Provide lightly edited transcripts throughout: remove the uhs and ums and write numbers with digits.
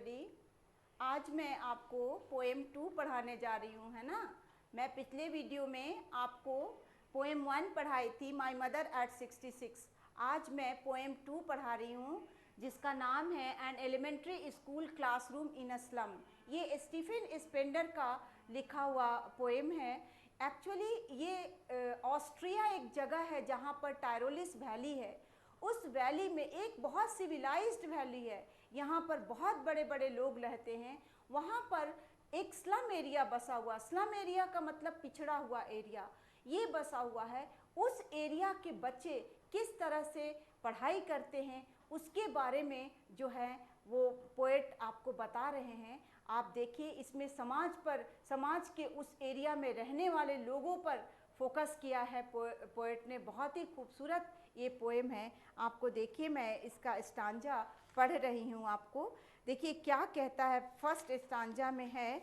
Everybody. आज मैं आपको पोएम 2 पढ़ाने जा रही हूँ, है ना। मैं पिछले वीडियो में आपको पोएम 1 पढ़ाई थी, माय मदर एट 66। आज मैं पोएम 2 पढ़ा रही हूँ जिसका नाम है an elementary school classroom in a slum. ये स्टीफन स्पेंडर का लिखा हुआ पोएम है। एक्चुअली ये ऑस्ट्रिया एक जगह है जहाँ पर टायरोलिस वैली है। उस वैली में एक बहुत सिविलाइज्ड वैली है, यहाँ पर बहुत बड़े बड़े लोग रहते हैं। वहाँ पर एक स्लम एरिया बसा हुआ, स्लम एरिया का मतलब पिछड़ा हुआ एरिया, ये बसा हुआ है। उस एरिया के बच्चे किस तरह से पढ़ाई करते हैं उसके बारे में जो है वो पोएट आपको बता रहे हैं। आप देखिए, इसमें समाज के उस एरिया में रहने वाले लोगों पर फोकस किया है पोएट ने। बहुत ही खूबसूरत ये पोएम है। आपको देखिए, मैं इसका स्टांजा पढ़ रही हूँ। आपको देखिए क्या कहता है। फर्स्ट स्टांजा में है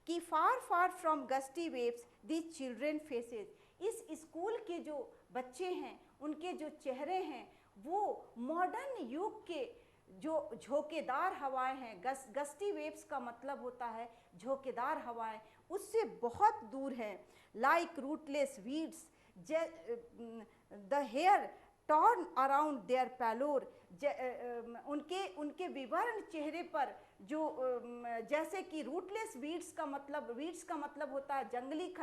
कि far far from gusty waves these children faces. इस स्कूल के जो बच्चे हैं उनके जो चेहरे हैं वो मॉडर्न युग के जो झोंकेदार हवाएं हैं, गस्टी वेव्स का मतलब होता है झोंकेदार हवाएं, उससे बहुत दूर है। Like rootless weeds the hair torn around their pallor. उनके विवर्ण चेहरे पर जो जैसे कि रूटलेस वीड्स का मतलब होता है जंगली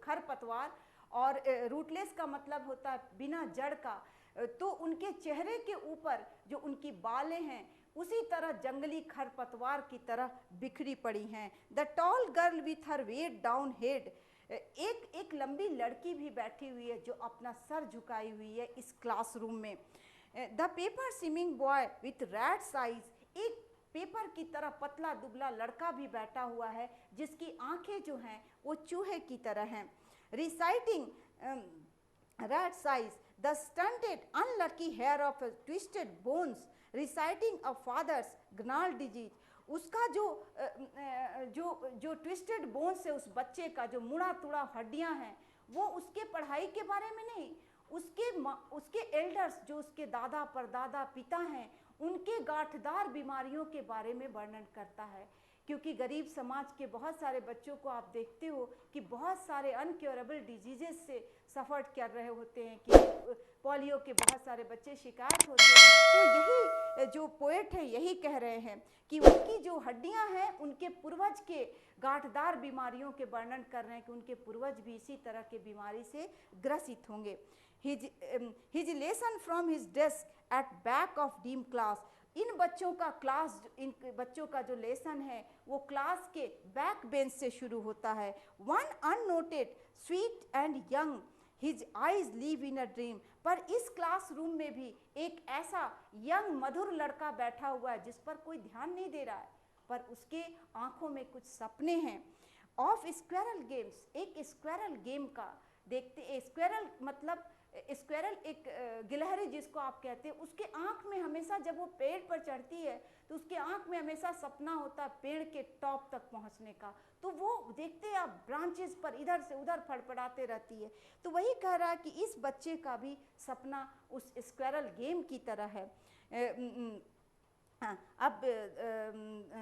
खरपतवार, और रूटलेस का मतलब होता है बिना जड़ का। तो उनके चेहरे के ऊपर जो उनकी बालें हैं उसी तरह जंगली खरपतवार की तरह बिखरी पड़ी हैं। The tall girl with her weighed down head. एक लंबी लड़की भी बैठी हुई है जो अपना सर झुकाई हुई है इस क्लासरूम में। The paper swimming boy with rats eyes. एक पेपर की तरह पतला दुबला लड़का भी बैठा हुआ है जिसकी आंखें जो हैं वो चूहे की तरह हैं। Reciting rat's eyes the stunted unlucky heir of twisted bones reciting a father's gnarled disease. उसका जो ट्विस्टेड बोन्स है, उस बच्चे का जो मुड़ा तुड़ा हड्डियां हैं, वो उसके पढ़ाई के बारे में नहीं, उसके एल्डर्स जो उसके दादा परदादा पिता हैं उनके गांठदार बीमारियों के बारे में वर्णन करता है। क्योंकि गरीब समाज के बहुत सारे बच्चों को आप देखते हो कि बहुत सारे अनक्योरेबल डिजीजेस से सफ़र कर रहे होते हैं, कि पोलियो के बहुत सारे बच्चे शिकायत होते हैं। तो यही जो पोएट है यही कह रहे हैं कि उनकी जो हड्डियां हैं उनके पूर्वज के गांठदार बीमारियों के वर्णन कर रहे हैं कि उनके पूर्वज भी इसी तरह के बीमारी से ग्रसित होंगे। His lesson from his desk at back of dim class. इन बच्चों का जो लेसन है वो क्लास के बैक बेंच से शुरू होता है। One unnoted sweet and young his eyes live in a dream. पर इस क्लासरूम में भी एक ऐसा यंग मधुर लड़का बैठा हुआ है जिस पर कोई ध्यान नहीं दे रहा है, पर उसके आंखों में कुछ सपने हैं। ऑफ स्क्वेरल गेम्स, एक स्क्वेरल गेम का देखते। स्क्वेरल मतलब स्क्वेरल एक गिलहरी जिसको आप कहते हैं, उसके आंख में हमेशा जब वो पेड़ पर चढ़ती है तो उसके आंख में हमेशा सपना होता है पेड़ के टॉप तक पहुंचने का। तो वो देखते हैं आप ब्रांचेस पर इधर से उधर फड़फड़ाते रहती है। तो वही कह रहा है कि इस बच्चे का भी सपना उस स्क्वेरल गेम की तरह है। अब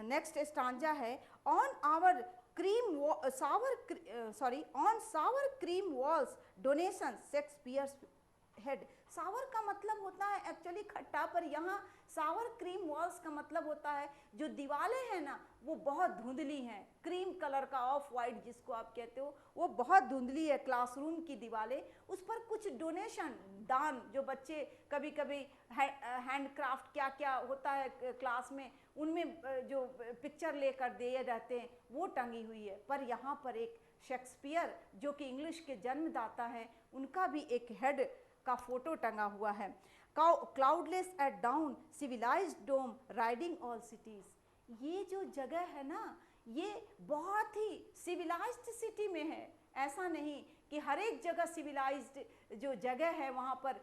नेक्स्ट स्टांजा है on our sour cream walls donation Shakespeare's हेड। सावर का मतलब होता है एक्चुअली खट्टा, पर यहाँ सावर क्रीम वॉल्स का मतलब होता है जो दीवारें हैं ना वो बहुत धुंधली हैं। क्रीम कलर का ऑफ वाइट जिसको आप कहते हो वो बहुत धुंधली है क्लासरूम की दीवारें। उस पर कुछ डोनेशन दान, जो बच्चे कभी कभी हैंडक्राफ्ट क्या क्या होता है क्लास में उनमें जो पिक्चर लेकर दिए जाते हैं वो टंगी हुई है। पर यहाँ पर एक शेक्सपियर जो कि इंग्लिश के जन्मदाता हैं उनका भी एक हेड का फोटो टंगा हुआ है। क्लाउडलेस एट डाउन सिविलाइज्ड डोम राइडिंग ऑल सिटीज। ये जो जगह है ना ये बहुत ही सिविलाइज्ड सिटी में है। ऐसा नहीं कि हर एक जगह सिविलाइज्ड जो जगह है वहाँ पर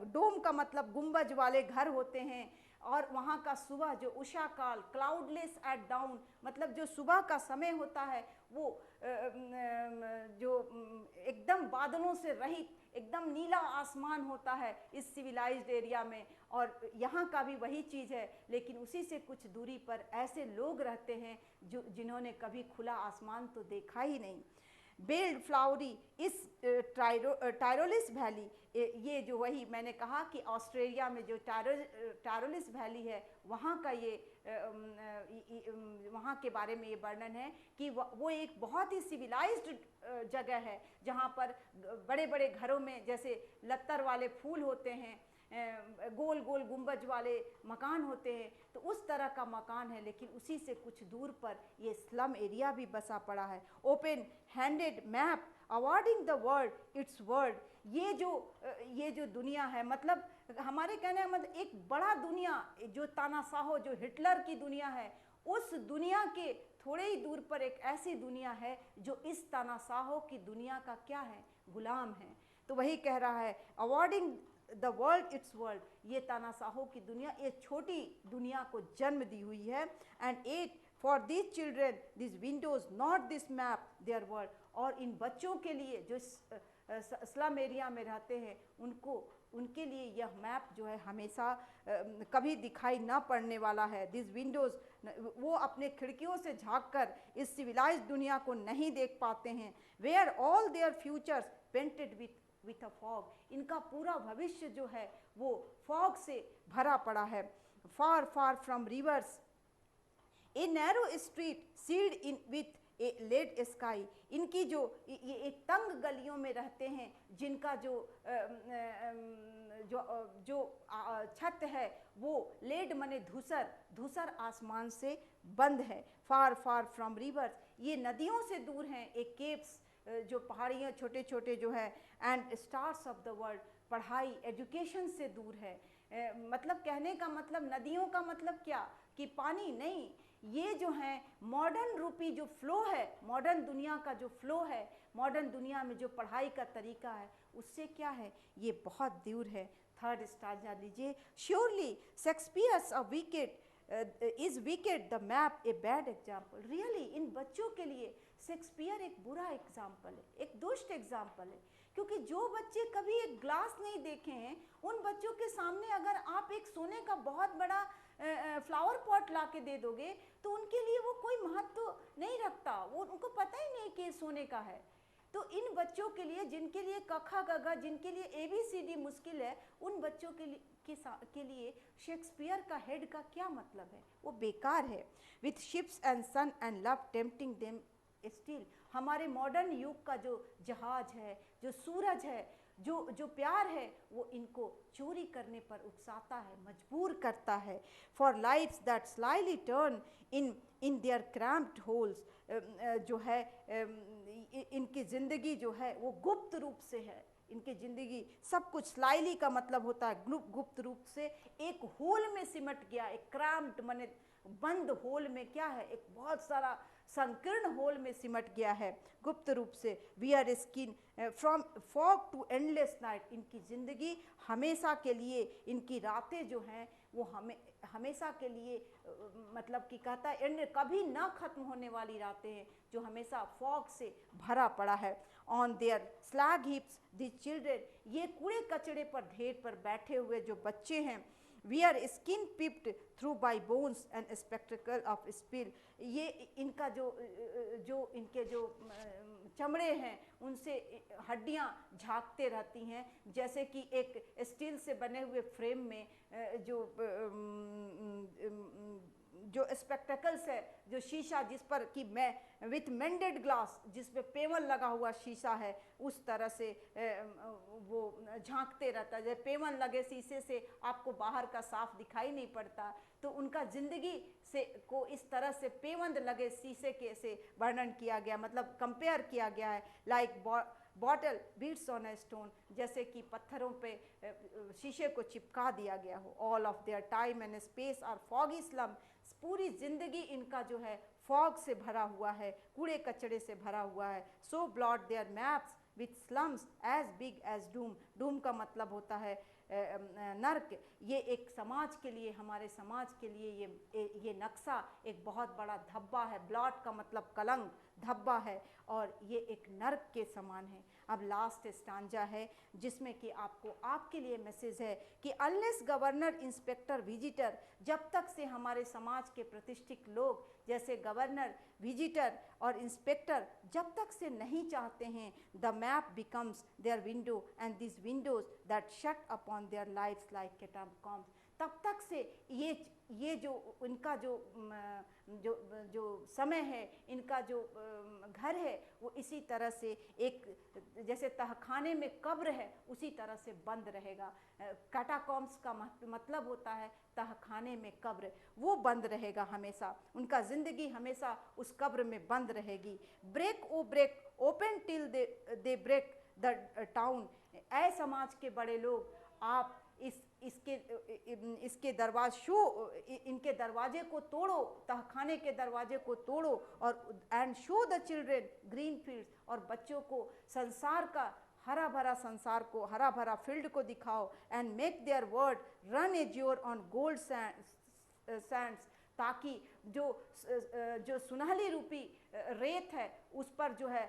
डोम का मतलब गुंबज वाले घर होते हैं और वहाँ का सुबह जो उषा काल, क्लाउडलेस एट डाउन, मतलब जो सुबह का समय होता है वो जो एकदम बादलों से रहित एकदम नीला आसमान होता है इस सिविलाइज्ड एरिया में। और यहाँ का भी वही चीज़ है, लेकिन उसी से कुछ दूरी पर ऐसे लोग रहते हैं जो जिन्होंने कभी खुला आसमान तो देखा ही नहीं। बेल्ड फ्लावरी इस टायरोलिस वैली, ये जो वही मैंने कहा कि ऑस्ट्रेलिया में जो टायरोलिस वैली है वहाँ का ये वहाँ के बारे में ये वर्णन है कि वो एक बहुत ही सिविलाइज्ड जगह है जहाँ पर बड़े बड़े घरों में जैसे लत्तर वाले फूल होते हैं, गोल गोल गुंबज वाले मकान होते हैं, तो उस तरह का मकान है। लेकिन उसी से कुछ दूर पर ये स्लम एरिया भी बसा पड़ा है। Open handed map awarding the world it's world, ये जो दुनिया है, मतलब हमारे कहने का मतलब एक बड़ा दुनिया, जो तानाशाहो जो हिटलर की दुनिया है, उस दुनिया के थोड़े ही दूर पर एक ऐसी दुनिया है जो इस तानाशाहो की दुनिया का क्या है, गुलाम है। तो वही कह रहा है awarding the world it's world, ये तानाशाहो की दुनिया एक छोटी दुनिया को जन्म दी हुई है। And at for this children this windows not this map their world, और इन बच्चों के लिए जो स्लम एरिया में रहते हैं उनके लिए यह मैप जो है हमेशा कभी दिखाई ना पड़ने वाला है। दिस विंडोज, वो अपने खिड़कियों से झाँक कर इस सिविलाइज्ड दुनिया को नहीं देख पाते हैं। Where all their futures painted with a fog, इनका पूरा भविष्य जो है वो फॉग से भरा पड़ा है। Far far from rivers a narrow street sealed in with a lead sky, इनकी जो ये एक तंग गलियों में रहते हैं जिनका जो छत है वो लेड मने धूसर आसमान से बंद है। फार फार फ्रॉम रिवर्स, ये नदियों से दूर हैं, एक केप्स जो पहाड़ियाँ छोटे छोटे जो है, and stars of the world, पढ़ाई एजुकेशन से दूर है। मतलब कहने का मतलब नदियों का मतलब क्या कि पानी नहीं, ये जो है मॉडर्न रूपी जो फ्लो है, मॉडर्न दुनिया का जो फ्लो है, मॉडर्न दुनिया में जो पढ़ाई का तरीका है, उससे क्या है, ये बहुत दूर है। थर्ड स्टार जान लीजिए, surely Shakespeare's a wicket is wicket the map a bad example. Really in बच्चों के लिए शेक्सपियर एक बुरा एग्जाम्पल है, एक दुष्ट एग्जाम्पल है, क्योंकि जो बच्चे कभी एक ग्लास नहीं देखे हैं उन बच्चों के सामने अगर आप एक सोने का बहुत बड़ा फ्लावर पॉट ला के दे दोगे तो उनके लिए वो कोई महत्व नहीं रखता, वो उनको पता ही नहीं कि सोने का है। तो इन बच्चों के लिए जिनके लिए कखा गगा, जिनके लिए ABCD मुश्किल है, उन बच्चों के लिए शेक्सपियर का हेड का क्या मतलब है, वो बेकार है। With ships and sun and love tempting them still, हमारे मॉडर्न युग का जो जहाज है, जो सूरज है, जो प्यार है, वो इनको चोरी करने पर उकसाता है, मजबूर करता है। For lives that slyly turn in their cramped holes, जो है इनकी ज़िंदगी जो है वो गुप्त रूप से है, इनकी ज़िंदगी सब कुछ, स्लाइली का मतलब होता है गुप्त रूप से, एक होल में सिमट गया, एक क्रैम्प्ड माने बंद होल में क्या है, एक बहुत सारा संकीर्ण होल में सिमट गया है गुप्त रूप से। We are skin from fog to endless night, इनकी ज़िंदगी हमेशा के लिए, इनकी रातें जो हैं वो हमेशा के लिए मतलब कि कहता है एंड, कभी ना ख़त्म होने वाली रातें हैं जो हमेशा फॉग से भरा पड़ा है। On their slag heaps this children, ये कूड़े कचड़े पर ढेर पर बैठे हुए जो बच्चे हैं, we are skin peeped through by bones and spectacle of spill, ये इनका जो इनके जो चमड़े हैं उनसे हड्डियां झांकते रहती हैं, जैसे कि एक स्टील से बने हुए फ्रेम में जो स्पेक्टिकल्स है, जो शीशा जिस पर कि मैं विथ मेंडेड ग्लास, जिस पे पेवल लगा हुआ शीशा है, उस तरह से वो झांकते रहता है। जैसे पेवल लगे शीशे से आपको बाहर का साफ दिखाई नहीं पड़ता, तो उनका ज़िंदगी से को इस तरह से पेवंद लगे शीशे के से वर्णन किया गया, मतलब कंपेयर किया गया है। Like bottle bits on a stone, जैसे कि पत्थरों पे शीशे को चिपका दिया गया हो। All of their time and space are foggy slum, पूरी ज़िंदगी इनका जो है फॉग से भरा हुआ है, कूड़े कचड़े से भरा हुआ है। So blot their maps with slums as big as doom, doom का मतलब होता है नर्क, ये एक समाज के लिए, हमारे समाज के लिए ये नक्शा एक बहुत बड़ा धब्बा है। ब्लॉट का मतलब कलंक, धब्बा है, और ये एक नर्क के समान है। अब लास्ट स्टांजा है जिसमें कि आपके लिए मैसेज है कि अनलेस गवर्नर, इंस्पेक्टर, विजिटर, जब तक से हमारे समाज के प्रतिष्ठित लोग जैसे गवर्नर, विजिटर और इंस्पेक्टर जब तक से नहीं चाहते हैं, the map becomes their window and this windows that shut upon their lives like catacombs, तब तक से ये जो इनका जो समय है, इनका जो घर है, वो इसी तरह से एक जैसे तहखाने में कब्र है उसी तरह से बंद रहेगा। कैटाकॉम्ब्स का मतलब होता है तहखाने में कब्र, वो बंद रहेगा हमेशा, उनका जिंदगी हमेशा उस कब्र में बंद रहेगी। Break O break open till they break the town, ऐ समाज के बड़े लोग, आप इनके दरवाजे को तोड़ो, तहखाने के दरवाजे को तोड़ो, और and show the children green fields, और बच्चों को संसार का हरा भरा संसार को, हरा भरा फील्ड को दिखाओ। And make their word run azure on gold Sands, ताकि जो सुनहली रूपी रेत है उस पर जो है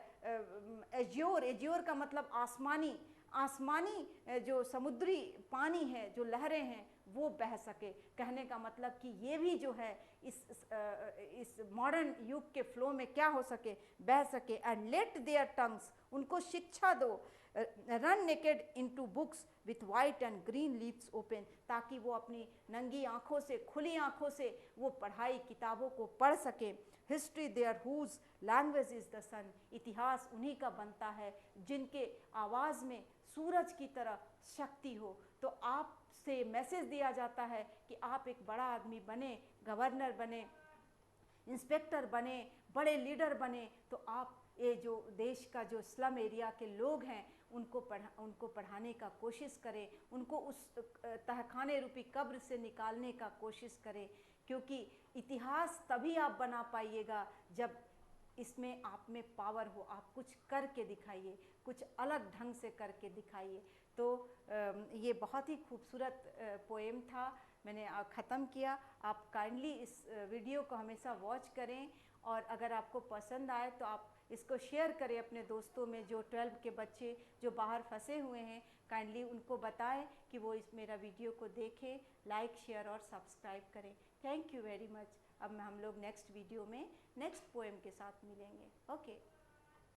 एज्योर का मतलब आसमानी जो समुद्री पानी है, जो लहरें हैं, वो बह सके। कहने का मतलब कि ये भी जो है इस मॉडर्न युग के फ्लो में क्या हो सके, बह सके। एंड लेट देयर टंग्स, उनको शिक्षा दो, run naked into books with white and green leaves open, ताकि वो अपनी नंगी आंखों से, खुली आंखों से वो पढ़ाई किताबों को पढ़ सके। History their whose language is the sun, इतिहास उन्हीं का बनता है जिनके आवाज़ में सूरज की तरह शक्ति हो। तो आपसे मैसेज दिया जाता है कि आप एक बड़ा आदमी बने, गवर्नर बने, इंस्पेक्टर बने, बड़े लीडर बने, तो आप ये जो देश का जो स्लम एरिया के लोग हैं उनको पढ़ाने का कोशिश करें, उनको उस तहखाने रूपी कब्र से निकालने का कोशिश करें, क्योंकि इतिहास तभी आप बना पाइएगा जब इसमें आप में पावर हो। आप कुछ करके दिखाइए, कुछ अलग ढंग से करके दिखाइए। तो ये बहुत ही खूबसूरत पोएम था, मैंने ख़त्म किया। आप काइंडली इस वीडियो को हमेशा वॉच करें, और अगर आपको पसंद आए तो आप इसको शेयर करें अपने दोस्तों में, जो 12 के बच्चे जो बाहर फंसे हुए हैं, काइंडली उनको बताएं कि वो इस मेरा वीडियो को देखें, लाइक, शेयर और सब्सक्राइब करें। Thank you very much. अब हम लोग नेक्स्ट वीडियो में नेक्स्ट पोएम के साथ मिलेंगे। ओके।